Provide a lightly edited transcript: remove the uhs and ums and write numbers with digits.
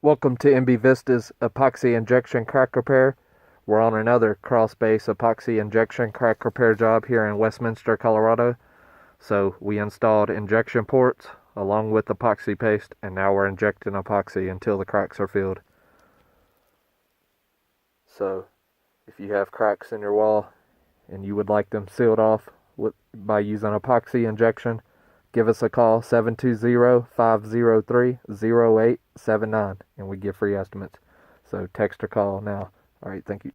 Welcome to MB Vista's epoxy injection crack repair. We're on another cross base epoxy injection crack repair job here in Westminster, Colorado. So we installed injection ports along with epoxy paste, and now we're injecting epoxy until the cracks are filled. So if you have cracks in your wall and you would like them sealed off by using epoxy injection, give us a call, 720-503-0879, and we give free estimates. So text or call now. All right, thank you.